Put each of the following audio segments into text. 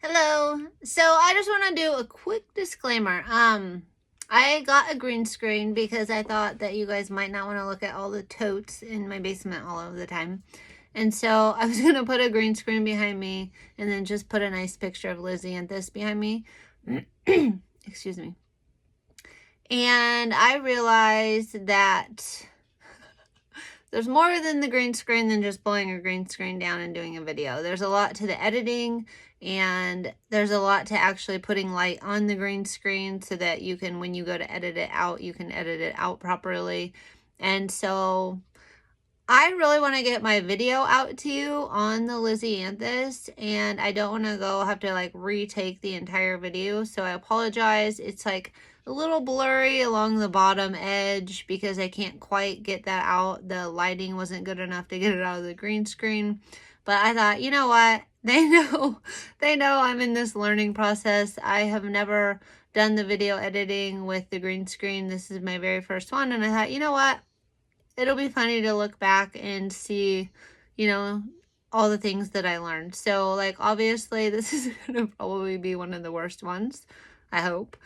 Hello. So I just want to do a quick disclaimer. I got a green screen because I thought that you guys might not want to look at all the totes in my basement all of the time. And so I was going to put a green screen behind me and then just put a nice picture of Lisianthus behind me. Excuse me. And I realized that there's more than the green screen than just pulling a green screen down and doing a video. There's a lot to the editing, and there's a lot to actually putting light on the green screen so that you can, when you go to edit it out, you can edit it out properly. And so I really want to get my video out to you on the Lisianthus, and I don't want to have to like retake the entire video, so I apologize. It's like a little blurry along the bottom edge because I can't quite get that out. The lighting wasn't good enough to get it out of the green screen. But I thought, you know what? They know I'm in this learning process. I have never done the video editing with the green screen. This is my very first one. And I thought, you know what? It'll be funny to look back and see, all the things that I learned. So like, obviously this is going to probably be one of the worst ones, I hope.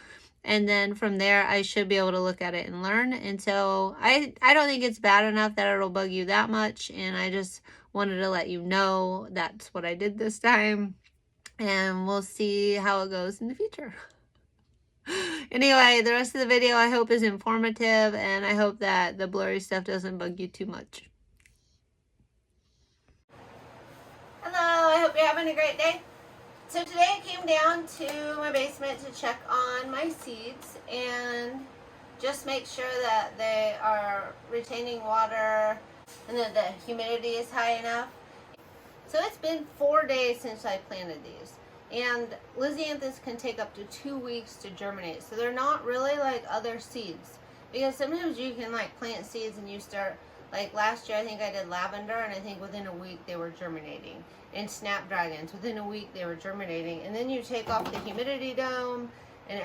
And then from there, I should be able to look at it and learn. And so I don't think it's bad enough that it'll bug you that much. And I just wanted to let you know that's what I did this time. And we'll see how it goes in the future. Anyway, the rest of the video I hope is informative. And I hope that the blurry stuff doesn't bug you too much. Hello, I hope you're having a great day. So today I came down to my basement to check on my seeds and just make sure that they are retaining water and that the humidity is high enough. So it's been 4 days since I planted these, and Lisianthus can take up to 2 weeks to germinate. So they're not really like other seeds, because sometimes you can like plant seeds and you start, like last year I think I did lavender, and I think within a week they were germinating. And snapdragons, within a week they were germinating. And then you take off the humidity dome, and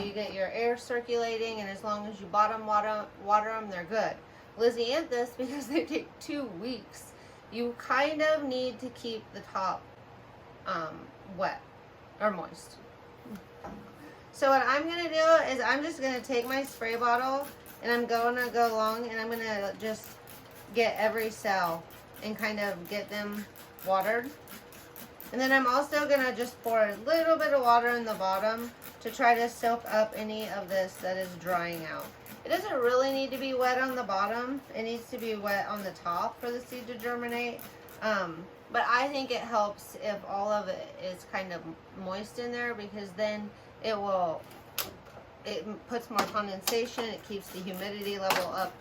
you get your air circulating, and as long as you bottom water them, they're good. Lisianthus, because they take 2 weeks, you kind of need to keep the top wet or moist. So what I'm going to do is I'm just going to take my spray bottle, and I'm going to go along, and I'm going to just get every cell and kind of get them watered. And then I'm also going to just pour a little bit of water in the bottom to try to soak up any of this that is drying out. It doesn't really need to be wet on the bottom. It needs to be wet on the top for the seed to germinate. But I think it helps if all of it is kind of moist in there, because then it puts more condensation. It keeps the humidity level up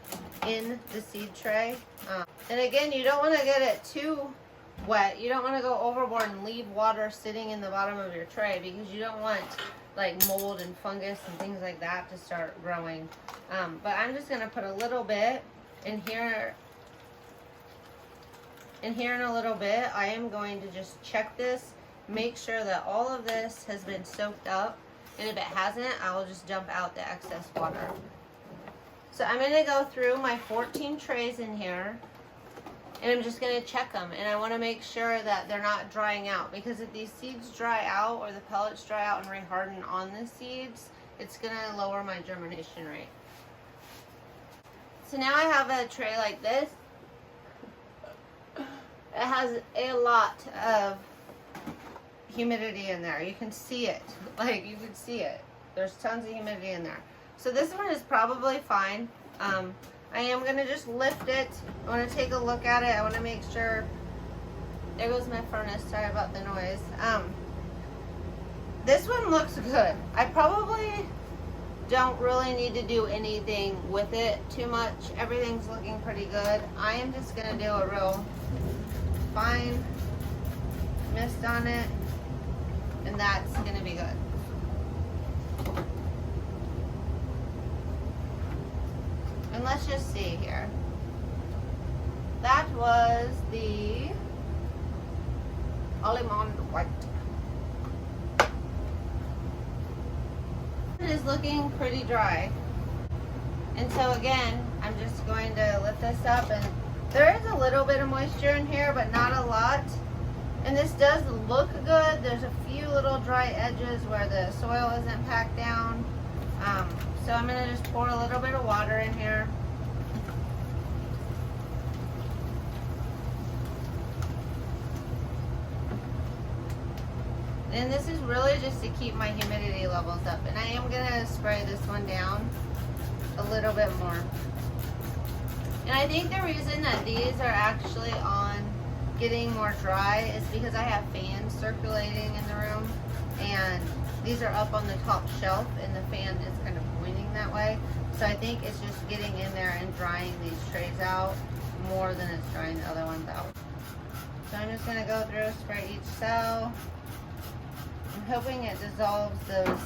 in the seed tray. And again, you don't want to get it too wet. You don't want to go overboard and leave water sitting in the bottom of your tray, because you don't want like mold and fungus and things like that to start growing. But I'm just going to put a little bit in here. And here in a little bit, I am going to just check this, make sure that all of this has been soaked up. And if it hasn't, I will just dump out the excess water. So I'm going to go through my 14 trays in here, and I'm just going to check them. And I want to make sure that they're not drying out, because if these seeds dry out or the pellets dry out and reharden on the seeds, it's going to lower my germination rate. So now I have a tray like this. It has a lot of humidity in there. You can see it. Like, you can see it. There's tons of humidity in there. So this one is probably fine. I am going to just lift it. I want to take a look at it. I want to make sure. There goes my furnace. Sorry about the noise. This one looks good. I probably don't really need to do anything with it too much. Everything's looking pretty good. I am just going to do a real fine mist on it, and that's going to be good. And let's just see here. That was the almond white. It is looking pretty dry. And so again, I'm just going to lift this up, and there is a little bit of moisture in here, but not a lot. And this does look good. There's a few little dry edges where the soil isn't packed down. So I'm gonna just pour a little bit of water in here. And this is really just to keep my humidity levels up. And I am gonna spray this one down a little bit more. And I think the reason that these are actually on getting more dry is because I have fans circulating in the room, and these are up on the top shelf and the fan is kind of pointing that way. So I think it's just getting in there and drying these trays out more than it's drying the other ones out. So I'm just gonna go through, spray each cell. I'm hoping it dissolves those.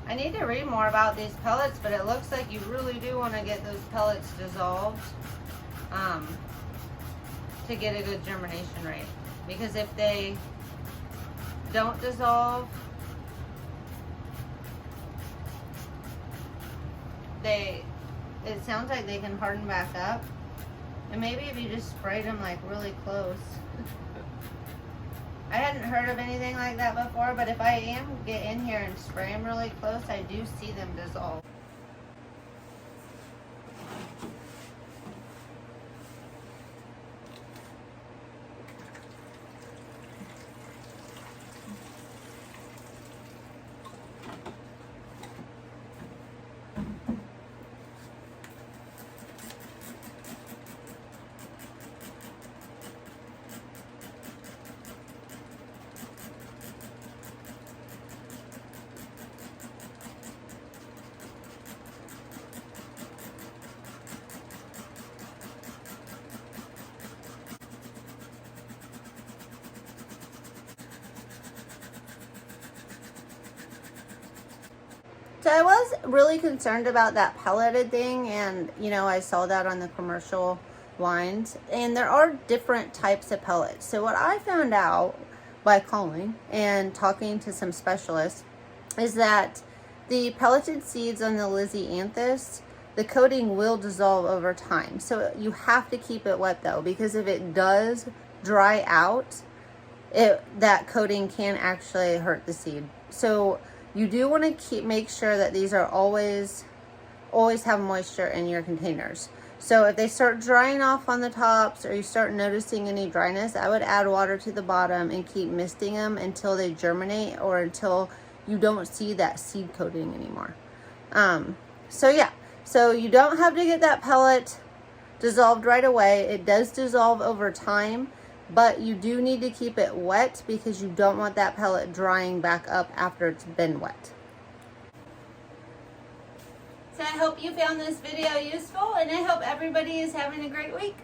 I need to read more about these pellets, but it looks like you really do want to get those pellets dissolved to get a good germination rate. Because if they don't dissolve, it sounds like they can harden back up. And maybe if you just sprayed them like really close. I hadn't heard of anything like that before, but if I get in here and spray them really close, I do see them dissolve. So I was really concerned about that pelleted thing, and you know, I saw that on the commercial lines, and there are different types of pellets. So what I found out by calling and talking to some specialists is that the pelleted seeds on the Lisianthus, the coating will dissolve over time. So you have to keep it wet though, because if it does dry out, that coating can actually hurt the seed. So you do want to make sure that these are always have moisture in your containers. So if they start drying off on the tops, or you start noticing any dryness, I would add water to the bottom and keep misting them until they germinate, or until you don't see that seed coating anymore. So yeah, so you don't have to get that pellet dissolved right away. It does dissolve over time, but you do need to keep it wet because you don't want that pellet drying back up after it's been wet. So I hope you found this video useful, and I hope everybody is having a great week.